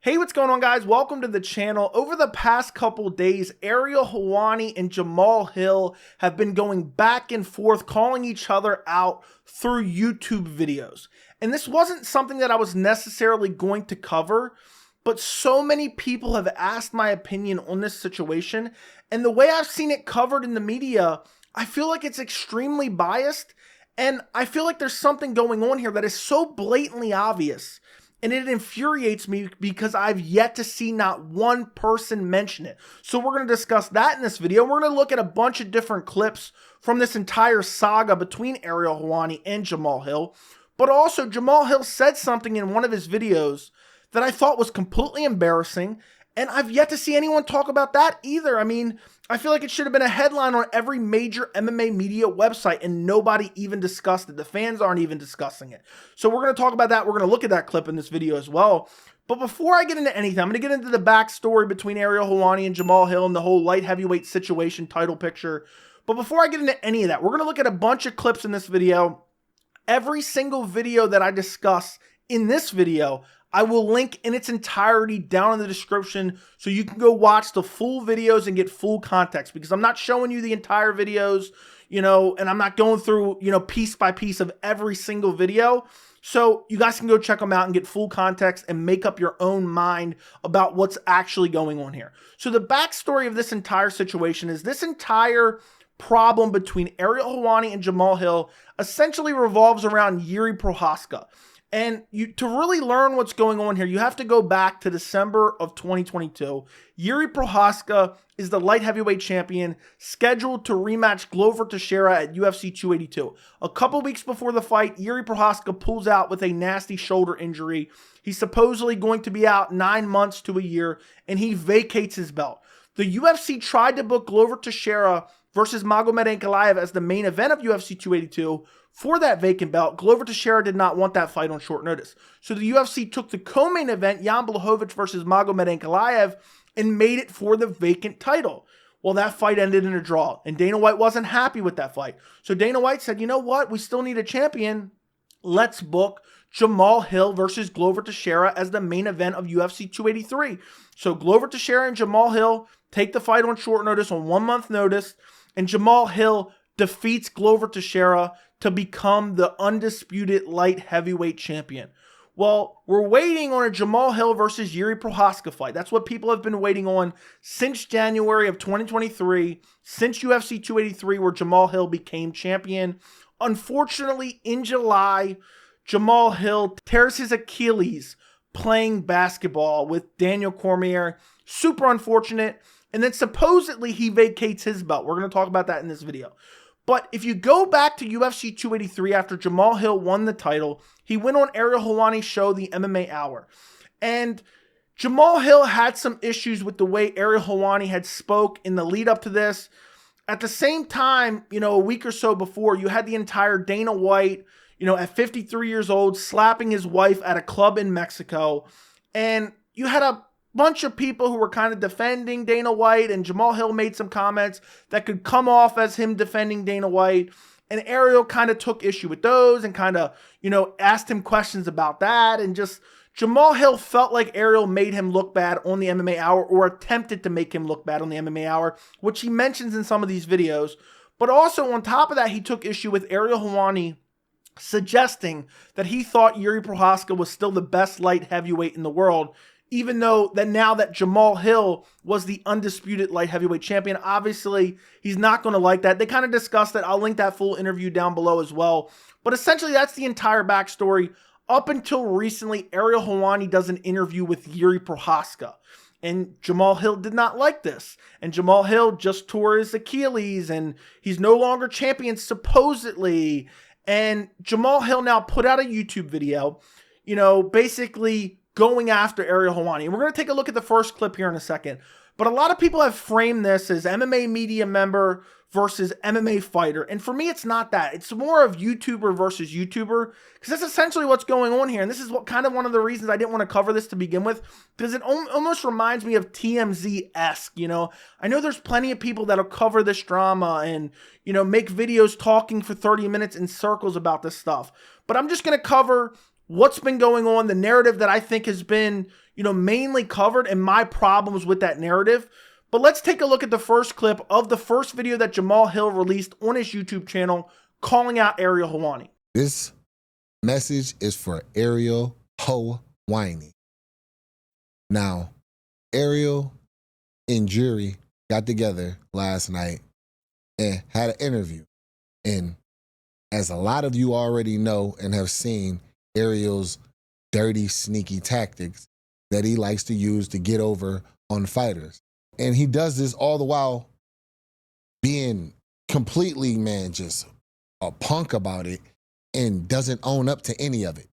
Hey, what's going on, guys? Welcome to the channel. Over the past couple days, Ariel Helwani and Jamal Hill have been going back and forth, calling each other out through YouTube videos. And this wasn't something that I was necessarily going to cover, but so many people have asked my opinion on this situation. And the way I've seen it covered in the media, I feel like it's extremely biased. And I feel like there's something going on here that is so blatantly obvious. And it infuriates me because I've yet to see not one person mention it. So we're going to discuss that in this video. We're going to look at a bunch of different clips from this entire saga between Ariel Helwani and Jamal Hill. But also, Jamal Hill said something in one of his videos that I thought was completely embarrassing. And I've yet to see anyone talk about that either. I mean, I feel like it should have been a headline on every major MMA media website and nobody even discussed it. The fans aren't even discussing it. So we're going to talk about that. We're going to look at that clip in this video as well. But before I get into anything, I'm going to get into the backstory between Ariel Helwani and Jamal Hill and the whole light heavyweight situation title picture. But before I get into any of that, we're going to look at a bunch of clips in this video. Every single video that I discuss in this video, I will link in its entirety down in the description so you can go watch the full videos and get full context, because I'm not showing you the entire videos, and I'm not going through, piece by piece of every single video. So you guys can go check them out and get full context and make up your own mind about what's actually going on here. So the backstory of this entire situation is this entire problem between Ariel Helwani and Jamal Hill essentially revolves around Jiri Prochazka. And to really learn what's going on here, you have to go back to December of 2022. Jiri Prochazka is the light heavyweight champion, scheduled to rematch Glover Teixeira at UFC 282. A couple weeks before the fight, Jiri Prochazka pulls out with a nasty shoulder injury. He's supposedly going to be out 9 months to a year, and he vacates his belt. The UFC tried to book Glover Teixeira versus Magomed Ankalaev as the main event of UFC 282 for that vacant belt. Glover Teixeira did not want that fight on short notice. So the UFC took the co-main event, Jan Blachowicz versus Magomed Ankalaev, and made it for the vacant title. Well, that fight ended in a draw, and Dana White wasn't happy with that fight. So Dana White said, you know what? We still need a champion. Let's book Jamal Hill versus Glover Teixeira as the main event of UFC 283. So Glover Teixeira and Jamal Hill take the fight on short notice, on 1 month notice, and Jamal Hill defeats Glover Teixeira to become the undisputed light heavyweight champion. Well, we're waiting on a Jamal Hill versus Jiri Prochazka fight. That's what people have been waiting on since January of 2023, since UFC 283, where Jamal Hill became champion. Unfortunately, in July, Jamal Hill tears his Achilles playing basketball with Daniel Cormier. Super unfortunate. And then supposedly he vacates his belt. We're going to talk about that in this video. But if you go back to UFC 283 after Jamal Hill won the title, he went on Ariel Helwani's show, the MMA Hour. And Jamal Hill had some issues with the way Ariel Helwani had spoke in the lead up to this. At the same time, a week or so before, you had the entire Dana White, at 53 years old, slapping his wife at a club in Mexico. And you had a bunch of people who were kind of defending Dana White, and Jamal Hill made some comments that could come off as him defending Dana White. And Ariel kind of took issue with those and kind of, asked him questions about that. And just Jamal Hill felt like Ariel made him look bad on the MMA Hour, or attempted to make him look bad on the MMA Hour, which he mentions in some of these videos. But also on top of that, he took issue with Ariel Helwani suggesting that he thought Jiri Prochazka was still the best light heavyweight in the world, even though that now that Jamal Hill was the undisputed light heavyweight champion. Obviously, he's not going to like that. They kind of discussed it. I'll link that full interview down below as well. But essentially, that's the entire backstory. Up until recently, Ariel Helwani does an interview with Jiri Prochazka, and Jamal Hill did not like this. And Jamal Hill just tore his Achilles, and he's no longer champion, supposedly. And Jamal Hill now put out a YouTube video, basically going after Ariel Helwani. And we're going to take a look at the first clip here in a second. But a lot of people have framed this as MMA media member versus MMA fighter. And for me, it's not that. It's more of YouTuber versus YouTuber, because that's essentially what's going on here. And this is what kind of one of the reasons I didn't want to cover this to begin with, because it almost reminds me of TMZ-esque. I know there's plenty of people that'll cover this drama and, make videos talking for 30 minutes in circles about this stuff. But I'm just going to cover what's been going on, the narrative that I think has been, mainly covered and my problems with that narrative. But let's take a look at the first clip of the first video that Jamal Hill released on his YouTube channel calling out Ariel Helwani. This message is for Ariel Helwani. Now, Ariel and Jiri got together last night and had an interview. And as a lot of you already know and have seen Ariel's dirty, sneaky tactics that he likes to use to get over on fighters. And he does this all the while being completely, man, just a punk about it and doesn't own up to any of it.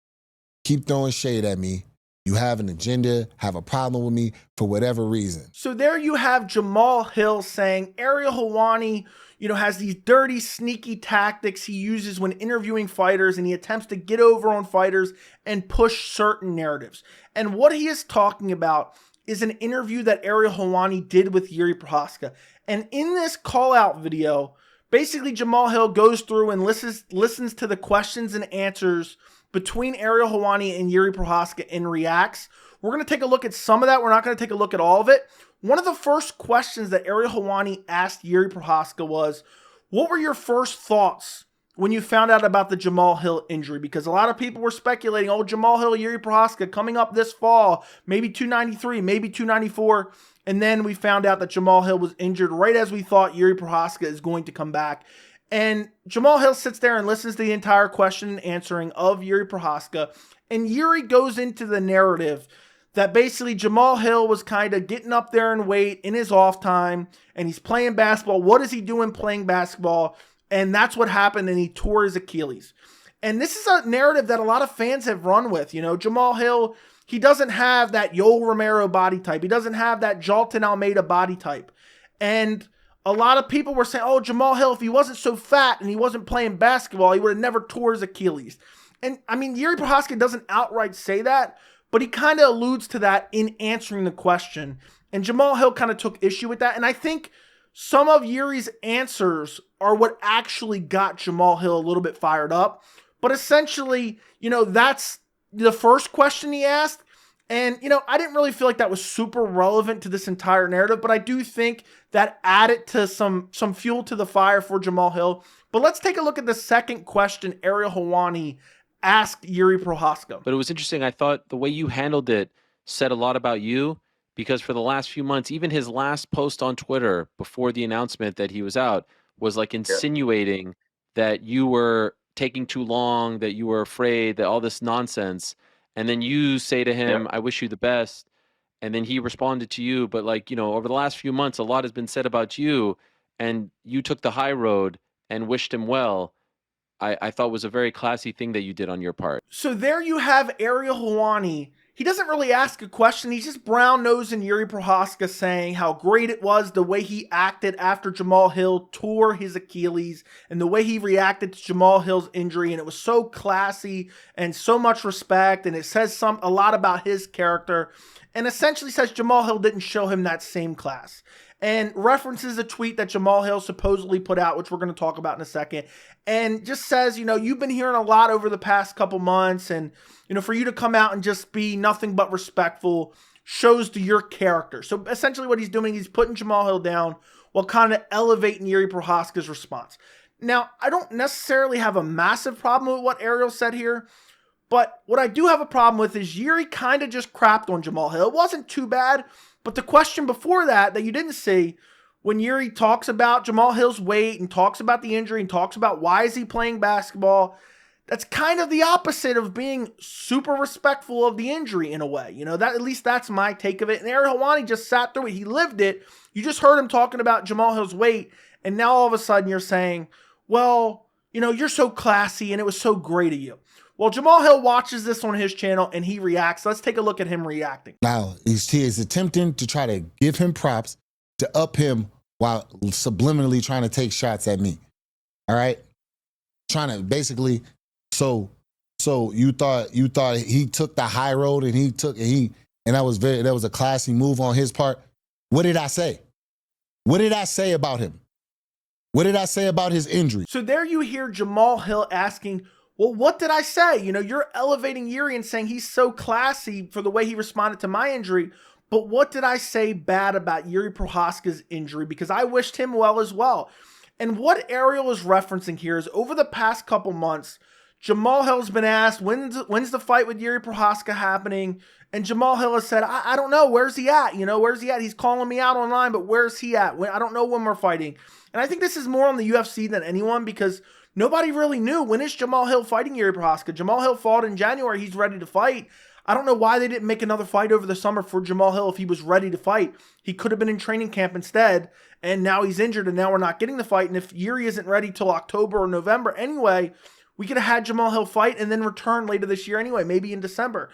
Keep throwing shade at me. You have an agenda, have a problem with me for whatever reason. So there you have Jamal Hill saying Ariel Helwani, has these dirty, sneaky tactics he uses when interviewing fighters, and he attempts to get over on fighters and push certain narratives. And what he is talking about is an interview that Ariel Helwani did with Jiri Prochazka. And in this call-out video, basically Jamal Hill goes through and listens to the questions and answers between Ariel Helwani and Jiri Prochazka and reacts. We're going to take a look at some of that. We're not going to take a look at all of it. One of the first questions that Ariel Helwani asked Jiri Prochazka was, what were your first thoughts when you found out about the Jamal Hill injury? Because a lot of people were speculating, oh, Jamal Hill, Jiri Prochazka coming up this fall, maybe 293, maybe 294. And then we found out that Jamal Hill was injured right as we thought Jiri Prochazka is going to come back. And Jamal Hill sits there and listens to the entire question and answering of Jiri Prochazka. And Jiri goes into the narrative that basically Jamal Hill was kind of getting up there in weight in his off time, and he's playing basketball. What is he doing playing basketball? And that's what happened, and he tore his Achilles. And this is a narrative that a lot of fans have run with. Jamal Hill, he doesn't have that Yoel Romero body type. He doesn't have that Jalton Almeida body type. And a lot of people were saying, oh, Jamal Hill, if he wasn't so fat and he wasn't playing basketball, he would have never tore his Achilles. And, Jiri Prochazka doesn't outright say that, but he kind of alludes to that in answering the question. And Jamal Hill kind of took issue with that. And I think some of Jiri's answers are what actually got Jamal Hill a little bit fired up. But essentially, that's the first question he asked. And, I didn't really feel like that was super relevant to this entire narrative, but I do think that added to some fuel to the fire for Jamal Hill. But let's take a look at the second question Ariel Helwani asked Jiri Prochazka. But it was interesting. I thought the way you handled it said a lot about you, because for the last few months, even his last post on Twitter before the announcement that he was out was like insinuating that you were taking too long, that you were afraid, that all this nonsense. And then you say to him, I wish you the best. And then he responded to you. But over the last few months, a lot has been said about you, and you took the high road and wished him well. I thought was a very classy thing that you did on your part. So there you have Ariel Helwani. He doesn't really ask a question. He's just brown-nosing Jiri Prochazka, saying how great it was the way he acted after Jamal Hill tore his Achilles and the way he reacted to Jamal Hill's injury. And it was so classy and so much respect. And it says a lot about his character. And essentially says Jamal Hill didn't show him that same class. And references a tweet that Jamal Hill supposedly put out, which we're going to talk about in a second, and just says, you've been hearing a lot over the past couple months, and, for you to come out and just be nothing but respectful shows to your character. So essentially what he's doing, he's putting Jamal Hill down while kind of elevating Jiri Prochazka's response. Now, I don't necessarily have a massive problem with what Ariel said here, but what I do have a problem with is Jiri kind of just crapped on Jamal Hill. It wasn't too bad. But the question before that you didn't see, when Jiri talks about Jamal Hill's weight and talks about the injury and talks about why is he playing basketball, that's kind of the opposite of being super respectful of the injury in a way. That at least that's my take of it. And Ariel Helwani just sat through it. He lived it. You just heard him talking about Jamal Hill's weight. And now all of a sudden you're saying, well, you're so classy and it was so great of you. Well, Jamal Hill watches this on his channel and he reacts. Let's take a look at him reacting. Now, he is attempting to try to give him props to up him while subliminally trying to take shots at me. All right? Trying to basically, so you thought he took the high road and that was a classy move on his part. What did I say? What did I say about him? What did I say about his injury? So there you hear Jamal Hill asking, Well, what did I say? You know, you're elevating Jiri and saying he's so classy for the way he responded to my injury. But what did I say bad about Jiri Prochazka's injury? Because I wished him well as well. And what Ariel is referencing here is over the past couple months, Jamal Hill's been asked, when's the fight with Jiri Prochazka happening? And Jamal Hill has said, I don't know. Where's he at? You know, where's he at? He's calling me out online, but where's he at? I don't know when we're fighting. And I think this is more on the UFC than anyone because nobody really knew. When is Jamal Hill fighting Jiri Prochazka? Jamal Hill fought in January. He's ready to fight. I don't know why they didn't make another fight over the summer for Jamal Hill if he was ready to fight. He could have been in training camp instead, and now he's injured, and now we're not getting the fight. And if Jiri isn't ready till October or November anyway, we could have had Jamal Hill fight and then return later this year anyway, maybe in December.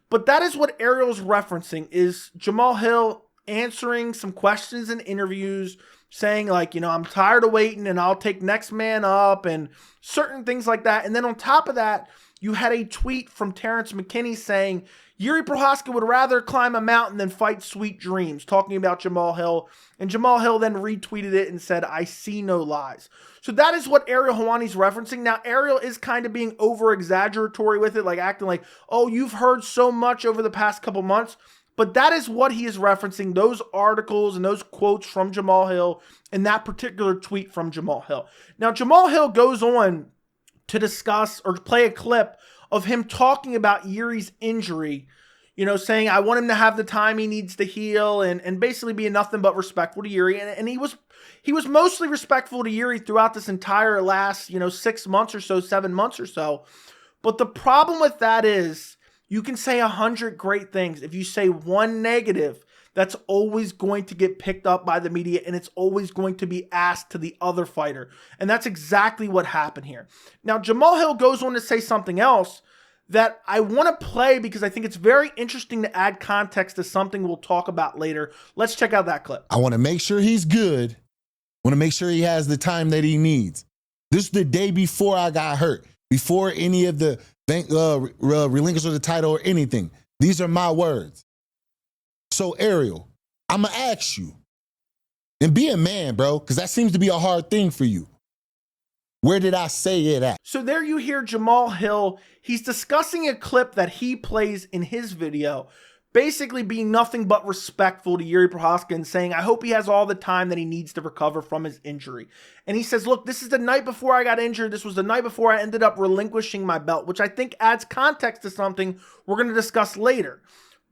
But that is what Ariel's referencing, is Jamal Hill answering some questions in interviews, saying like, you know, I'm tired of waiting and I'll take next man up and certain things like that. And then on top of that, you had a tweet from Terrence McKinney saying Jiri Prochazka would rather climb a mountain than fight Sweet Dreams, talking about Jamal Hill. And Jamal Hill then retweeted it and said, I see no lies. So that is what Ariel Helwani's referencing. Now, Ariel is kind of being over-exaggeratory with it, like acting like, oh, you've heard so much over the past couple months. But that is what he is referencing, those articles and those quotes from Jamal Hill and that particular tweet from Jamal Hill. Now, Jamal Hill goes on to discuss or play a clip of him talking about Jiri's injury, you know, saying, I want him to have the time he needs to heal and basically be nothing but respectful to Jiri. And he was mostly respectful to Jiri throughout this entire last, 6 months or so, 7 months or so. But the problem with that is you can say 100 great things. If you say one negative, that's always going to get picked up by the media and it's always going to be asked to the other fighter. And that's exactly what happened here. Now, Jamal Hill goes on to say something else that I want to play because I think it's very interesting to add context to something we'll talk about later. Let's check out that clip. I want to make sure he's good. I want to make sure he has the time that he needs. This is the day before I got hurt, before any of the relinquish of the title or anything. These are my words. So, Ariel, I'm going to ask you, and be a man, bro, because that seems to be a hard thing for you. Where did I say it at? So there you hear Jamal Hill. He's discussing a clip that he plays in his video, basically being nothing but respectful to Jiri Prochazka and saying, I hope he has all the time that he needs to recover from his injury. And he says, look, this is the night before I got injured. This was the night before I ended up relinquishing my belt, which I think adds context to something we're going to discuss later.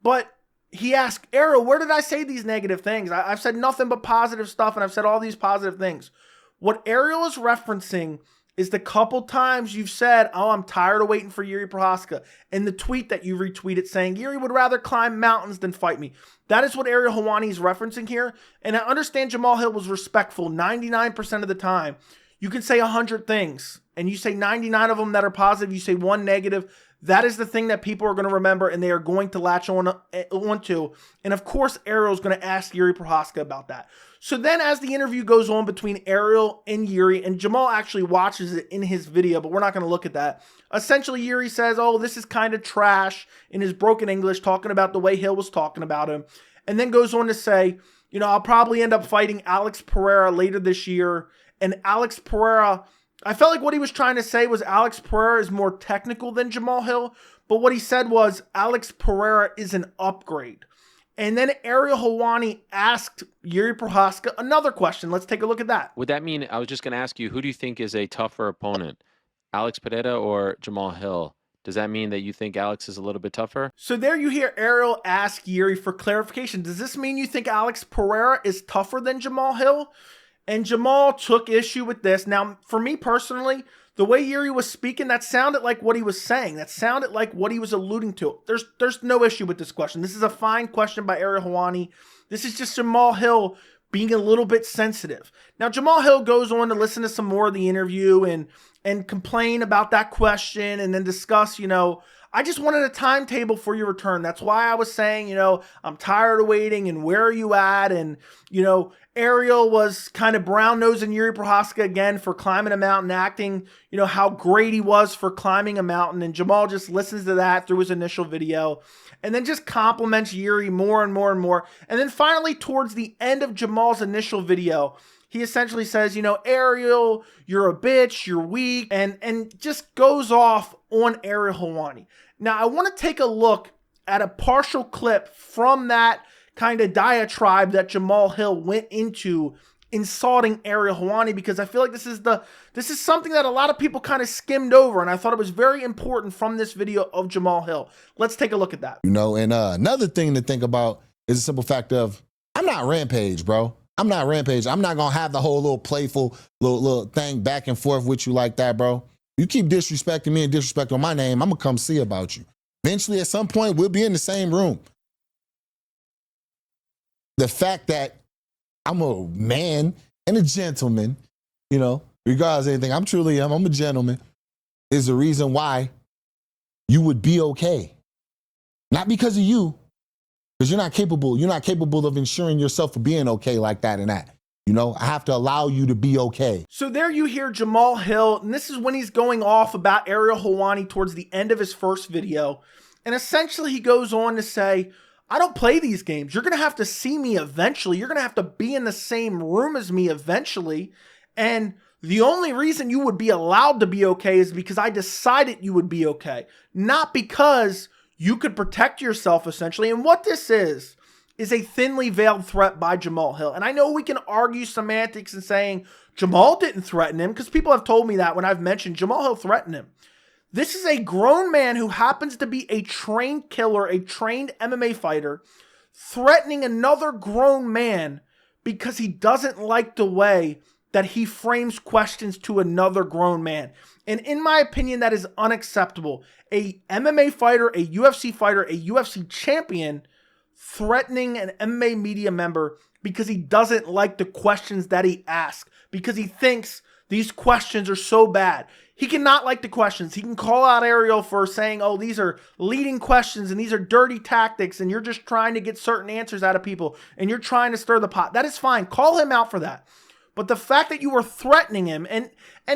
But he asked, Ariel, where did I say these negative things? I've said nothing but positive stuff, and I've said all these positive things. What Ariel is referencing is the couple times you've said, oh, I'm tired of waiting for Jiri Prochazka, and the tweet that you retweeted saying Jiri would rather climb mountains than fight me. That is what Ariel Helwani is referencing here, and I understand Jamal Hill was respectful 99% of the time. You can say 100 things, and you say 99 of them that are positive, you say one negative. That is the thing that people are going to remember and they are going to latch onto. And of course, Ariel is going to ask Jiri Prochazka about that. So then as the interview goes on between Ariel and Jiri, and Jamal actually watches it in his video, but we're not going to look at that. Essentially, Jiri says, oh, this is kind of trash in his broken English, talking about the way Hill was talking about him. And then goes on to say, I'll probably end up fighting Alex Pereira later this year. And Alex Pereira, I felt like what he was trying to say was Alex Pereira is more technical than Jamal Hill, but what he said was Alex Pereira is an upgrade. And then Ariel Helwani asked Jiri Prochazka another question. Let's take a look at that. Would that mean, I was just going to ask you, who do you think is a tougher opponent, Alex Pereira or Jamal Hill? Does that mean that you think Alex is a little bit tougher? So there you hear Ariel ask Jiri for clarification. Does this mean you think Alex Pereira is tougher than Jamal Hill? And Jamal took issue with this. Now, for me personally, the way Jiri was speaking, that sounded like what he was saying. That sounded like what he was alluding to. There's no issue with this question. This is a fine question by Ariel Helwani. This is just Jamal Hill being a little bit sensitive. Now, Jamal Hill goes on to listen to some more of the interview and complain about that question and then discuss, I just wanted a timetable for your return. That's why I was saying, I'm tired of waiting and where are you at? And, Ariel was kind of brown-nosing Jiri Prochazka again for climbing a mountain, acting, how great he was for climbing a mountain. And Jamal just listens to that through his initial video and then just compliments Jiri more and more and more. And then finally, towards the end of Jamal's initial video, he essentially says, you know, Ariel, you're a bitch, you're weak, and just goes off on Ariel Helwani. Now, I want to take a look at a partial clip from that kind of diatribe that Jamal Hill went into insulting Ariel Helwani, because I feel like this is something that a lot of people kind of skimmed over, and I thought it was very important from this video of Jamal Hill. Let's take a look at that. You know, and another thing to think about is the simple fact of, I'm not Rampage, bro. I'm not Rampage. I'm not gonna have the whole little playful little thing back and forth with you like that, bro. You keep disrespecting me and disrespecting my name, I'm gonna come see about you. Eventually, at some point, we'll be in the same room. The fact that I'm a man and a gentleman, you know, regardless of anything, I'm a gentleman, is the reason why you would be okay. Not because of you, because you're not capable of ensuring yourself for being okay like that and that. You know, I have to allow you to be okay. So there you hear Jamal Hill, and this is when he's going off about Ariel Helwani towards the end of his first video. And essentially he goes on to say, I don't play these games. You're going to have to see me eventually. You're going to have to be in the same room as me eventually. And the only reason you would be allowed to be okay is because I decided you would be okay. Not because you could protect yourself, essentially. And what this is a thinly veiled threat by Jamal Hill. And I know we can argue semantics and saying Jamal didn't threaten him, because people have told me that when I've mentioned Jamal Hill threatened him. This is a grown man who happens to be a trained killer, a trained MMA fighter, threatening another grown man because he doesn't like the way that he frames questions to another grown man. And in my opinion, that is unacceptable. A MMA fighter, a UFC fighter, a UFC champion threatening an MMA media member because he doesn't like the questions that he asks, because he thinks these questions are so bad. He cannot like the questions. He can call out Ariel for saying, oh, these are leading questions and these are dirty tactics and you're just trying to get certain answers out of people and you're trying to stir the pot. That is fine. Call him out for that. But the fact that you were threatening him, and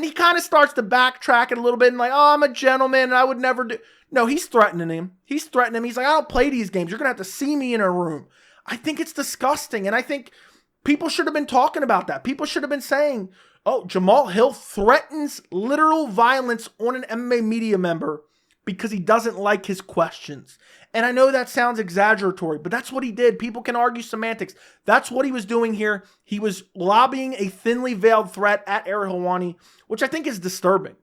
he kind of starts to backtrack it a little bit and like, oh, I'm a gentleman and I would never do. No, he's threatening him. He's threatening him. He's like, I don't play these games. You're going to have to see me in a room. I think it's disgusting. And I think people should have been talking about that. People should have been saying, oh, Jamal Hill threatens literal violence on an MMA media member because he doesn't like his questions. And I know that sounds exaggeratory, but that's what he did. People can argue semantics. That's what he was doing here. He was lobbying a thinly veiled threat at Ariel Helwani, which I think is disturbing.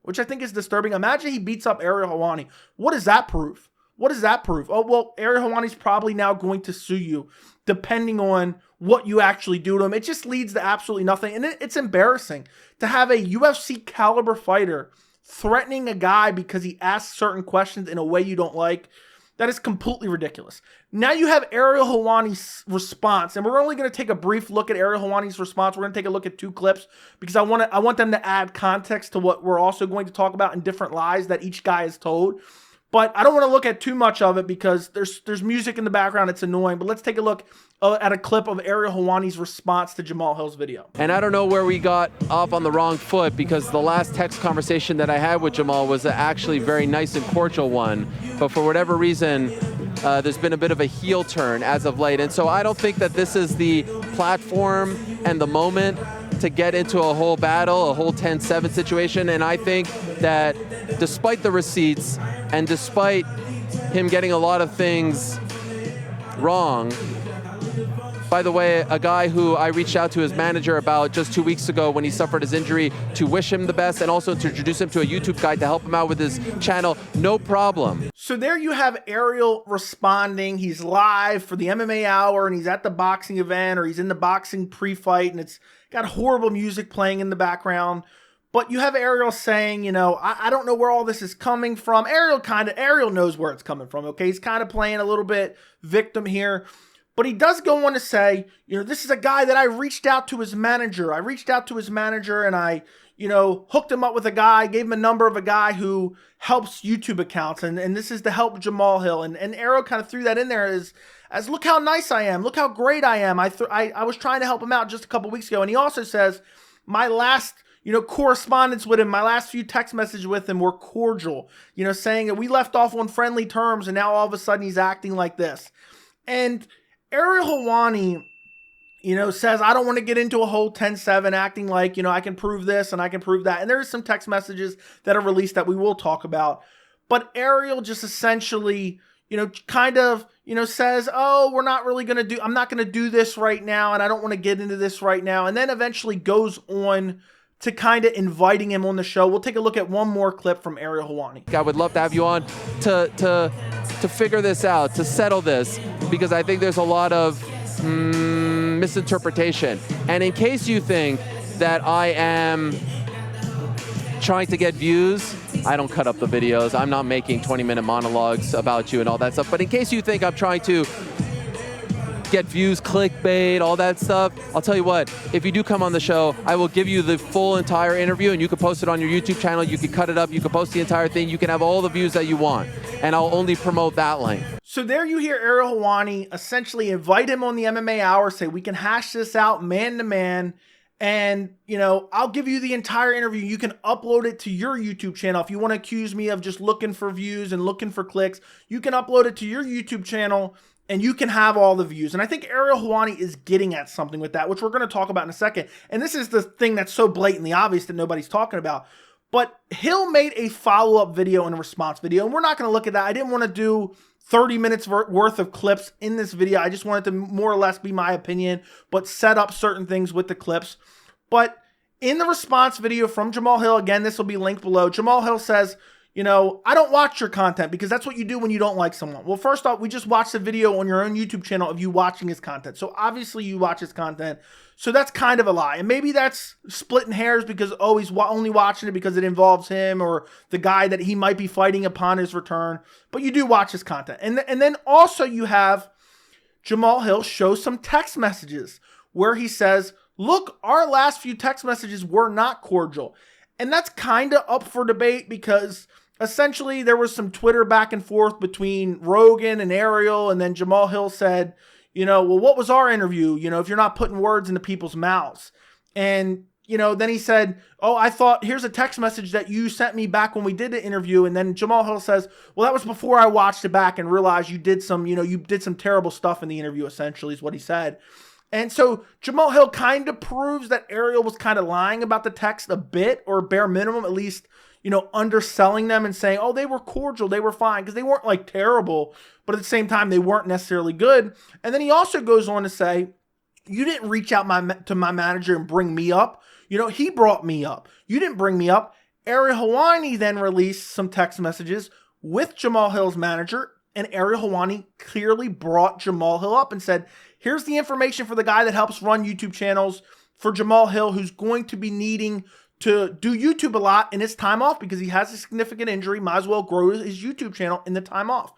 Imagine he beats up Ariel Helwani. What does that prove? What does that prove? Oh, well, Ariel Helwani's probably now going to sue you, depending on what you actually do to him. It just leads to absolutely nothing. And it's embarrassing to have a UFC caliber fighter threatening a guy because he asks certain questions in a way you don't like. That is completely ridiculous. Now you have Ariel Helwani's response, and we're only going to take a brief look at Ariel Helwani's response. We're going to take a look at two clips because I want them to add context to what we're also going to talk about in different lies that each guy has told. But I don't want to look at too much of it because there's music in the background. It's annoying. But let's take a look at a clip of Ariel Helwani's response to Jamal Hill's video. And I don't know where we got off on the wrong foot, because the last text conversation that I had with Jamal was actually a very nice and cordial one. But for whatever reason, there's been a bit of a heel turn as of late. And so I don't think that this is the platform and the moment to get into a whole battle, a whole 10-7 situation. And I think that despite the receipts and despite him getting a lot of things wrong, by the way, a guy who I reached out to his manager about just 2 weeks ago when he suffered his injury to wish him the best and also to introduce him to a YouTube guy to help him out with his channel, no problem. So there you have Ariel responding. He's live for the MMA Hour and he's at the boxing event or he's in the boxing pre-fight and it's got horrible music playing in the background. But you have Ariel saying, you know, I don't know where all this is coming from. Ariel knows where it's coming from, okay? He's kind of playing a little bit victim here. But he does go on to say, you know, this is a guy that I reached out to his manager. And I, you know, hooked him up with a guy, gave him a number of a guy who helps YouTube accounts. And this is to help Jamal Hill. And Ariel kind of threw that in there as look how nice I am. Look how great I am. I was trying to help him out just a couple weeks ago. And he also says, my last, you know, correspondence with him, my last few text messages with him were cordial, you know, saying that we left off on friendly terms and now all of a sudden he's acting like this. And Ariel Helwani says, I don't want to get into a whole 10-7 acting like, I can prove this and I can prove that. And there is some text messages that are released that we will talk about. But Ariel just essentially, kind of, says, oh, we're not really going to do, I'm not going to do this right now. And I don't want to get into this right now. And then eventually goes on to kind of inviting him on the show. We'll take a look at one more clip from Ariel Helwani. I would love to have you on to figure this out, to settle this, because I think there's a lot of misinterpretation. And in case you think that I am trying to get views, I don't cut up the videos. I'm not making 20-minute monologues about you and all that stuff. But in case you think I'm trying to get views, clickbait, all that stuff, I'll tell you what, if you do come on the show, I will give you the full entire interview, and you can post it on your YouTube channel, you can cut it up, you can post the entire thing, you can have all the views that you want, and I'll only promote that link. So there you hear Ariel Helwani essentially invite him on the MMA Hour, say we can hash this out man to man, and, I'll give you the entire interview. You can upload it to your YouTube channel. If you want to accuse me of just looking for views and looking for clicks, you can upload it to your YouTube channel and you can have all the views. And I think Ariel Helwani is getting at something with that, which we're going to talk about in a second. And this is the thing that's so blatantly obvious that nobody's talking about. But Hill made a follow-up video and a response video, and we're not going to look at that. I didn't want to do 30 minutes worth of clips in this video. I just wanted to more or less be my opinion, but set up certain things with the clips. But in the response video from Jamal Hill, again, this will be linked below, Jamal Hill says, I don't watch your content because that's what you do when you don't like someone. Well, first off, we just watched a video on your own YouTube channel of you watching his content. So obviously you watch his content. So that's kind of a lie. And maybe that's splitting hairs because, he's only watching it because it involves him or the guy that he might be fighting upon his return. But you do watch his content. And then also you have Jamal Hill show some text messages where he says, look, our last few text messages were not cordial. And that's kind of up for debate because essentially there was some Twitter back and forth between Rogan and Ariel, and then Jamal Hill said, well, what was our interview? If you're not putting words into people's mouths. And, then he said, I thought, here's a text message that you sent me back when we did the interview. And then Jamal Hill says, well, that was before I watched it back and realized you did some terrible stuff in the interview, essentially is what he said. And so Jamal Hill kind of proves that Ariel was kind of lying about the text a bit, or bare minimum, at least, underselling them and saying, they were cordial, they were fine, because they weren't like terrible, but at the same time, they weren't necessarily good. And then he also goes on to say, you didn't reach out to my manager and bring me up. He brought me up. You didn't bring me up. Ariel Helwani then released some text messages with Jamal Hill's manager, and Ariel Helwani clearly brought Jamal Hill up and said, here's the information for the guy that helps run YouTube channels for Jamal Hill, who's going to be needing to do YouTube a lot in his time off because he has a significant injury, might as well grow his YouTube channel in the time off.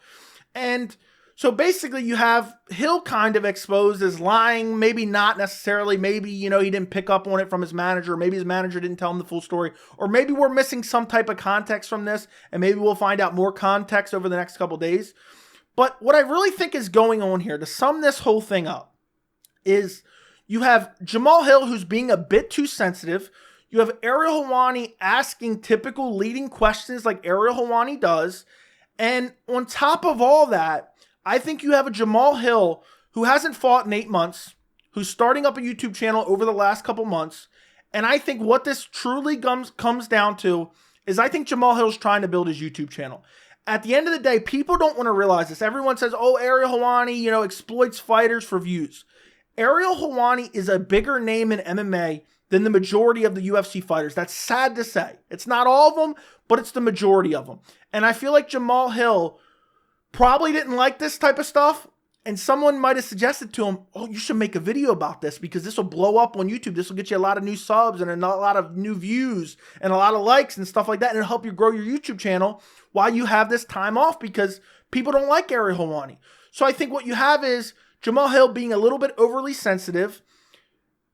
And so basically you have Hill kind of exposed as lying, maybe not necessarily, maybe, he didn't pick up on it from his manager, maybe his manager didn't tell him the full story, or maybe we're missing some type of context from this, and maybe we'll find out more context over the next couple days. But what I really think is going on here, to sum this whole thing up, is you have Jamal Hill, who's being a bit too sensitive. You have Ariel Helwani asking typical leading questions like Ariel Helwani does. And on top of all that, I think you have a Jamal Hill who hasn't fought in 8 months, who's starting up a YouTube channel over the last couple months. And I think what this truly comes down to is I think Jamal Hill's trying to build his YouTube channel. At the end of the day, people don't want to realize this. Everyone says, Ariel Helwani, exploits fighters for views. Ariel Helwani is a bigger name in MMA than the majority of the UFC fighters. That's sad to say. It's not all of them, but it's the majority of them. And I feel like Jamal Hill probably didn't like this type of stuff, and someone might have suggested to him, you should make a video about this because this will blow up on YouTube. This will get you a lot of new subs and a lot of new views and a lot of likes and stuff like that, and it'll help you grow your YouTube channel while you have this time off because people don't like Ariel Helwani. So I think what you have is Jamal Hill being a little bit overly sensitive,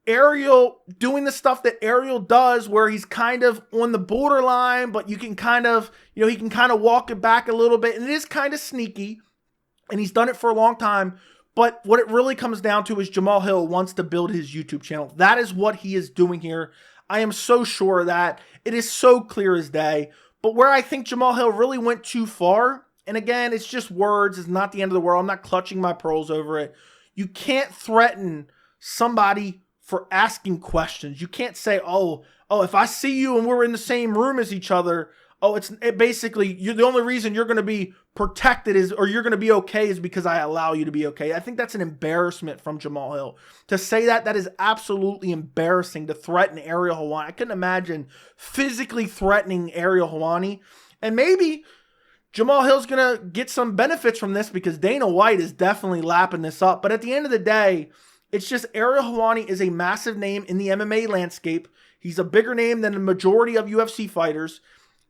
Ariel doing the stuff that Ariel does where he's kind of on the borderline, but you can kind of, he can kind of walk it back a little bit, and it is kind of sneaky, and he's done it for a long time. But what it really comes down to is Jamal Hill wants to build his YouTube channel. That is what he is doing here. I am so sure of that. It is so clear as day. But where I think Jamal Hill really went too far, and again, it's just words, it's not the end of the world. I'm not clutching my pearls over it. You can't threaten somebody for asking questions. You can't say, oh, if I see you and we're in the same room as each other, basically the only reason you're going to be protected or you're going to be okay is because I allow you to be okay. I think that's an embarrassment from Jamal Hill. To say that is absolutely embarrassing, to threaten Ariel Helwani. I couldn't imagine physically threatening Ariel Helwani. And maybe Jamal Hill's going to get some benefits from this because Dana White is definitely lapping this up. But at the end of the day, it's just Ariel Helwani is a massive name in the MMA landscape. He's a bigger name than the majority of UFC fighters.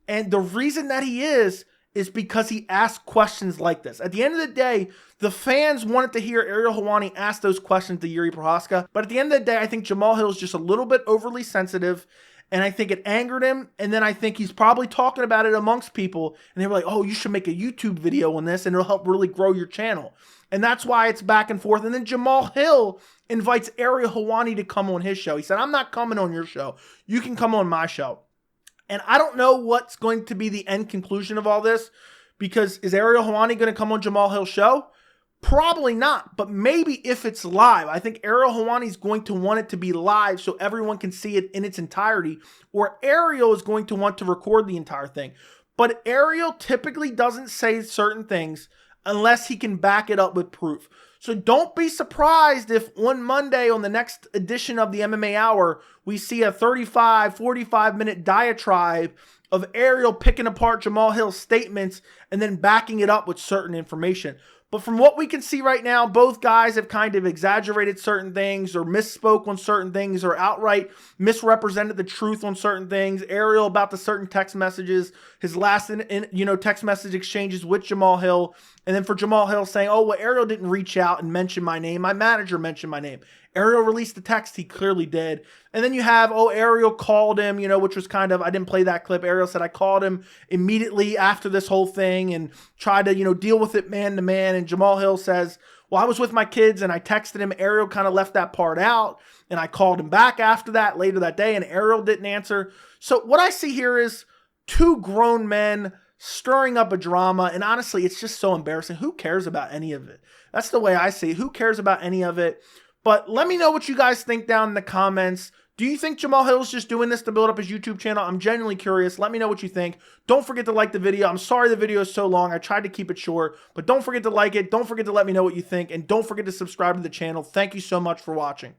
And the reason that he is because he asked questions like this. At the end of the day, the fans wanted to hear Ariel Helwani ask those questions to Jiri Prochazka. But at the end of the day, I think Jamal Hill is just a little bit overly sensitive. And I think it angered him. And then I think he's probably talking about it amongst people. And they were like, oh, you should make a YouTube video on this and it'll help really grow your channel. And that's why it's back and forth. And then Jamal Hill invites Ariel Helwani to come on his show. He said, I'm not coming on your show. You can come on my show. And I don't know what's going to be the end conclusion of all this, because is Ariel Helwani going to come on Jamal Hill's show? Probably not, but maybe if it's live. I think Ariel Helwani is going to want it to be live so everyone can see it in its entirety, or Ariel is going to want to record the entire thing. But Ariel typically doesn't say certain things unless he can back it up with proof. So don't be surprised if on Monday on the next edition of the MMA Hour, we see a 35, 45-minute diatribe of Ariel picking apart Jamal Hill's statements and then backing it up with certain information. But from what we can see right now, both guys have kind of exaggerated certain things or misspoke on certain things or outright misrepresented the truth on certain things. Ariel about the certain text messages, his last text message exchanges with Jamal Hill. And then for Jamal Hill saying, oh, well, Ariel didn't reach out and mention my name. My manager mentioned my name. Ariel released the text. He clearly did. And then you have, Ariel called him, which was kind of, I didn't play that clip. Ariel said, I called him immediately after this whole thing and tried to, deal with it man to man. And Jamal Hill says, well, I was with my kids and I texted him. Ariel kind of left that part out. And I called him back after that later that day and Ariel didn't answer. So what I see here is two grown men stirring up a drama. And honestly, it's just so embarrassing. Who cares about any of it? That's the way I see it. Who cares about any of it? But let me know what you guys think down in the comments. Do you think Jamal Hill's just doing this to build up his YouTube channel? I'm genuinely curious. Let me know what you think. Don't forget to like the video. I'm sorry the video is so long. I tried to keep it short, but don't forget to like it. Don't forget to let me know what you think. And don't forget to subscribe to the channel. Thank you so much for watching.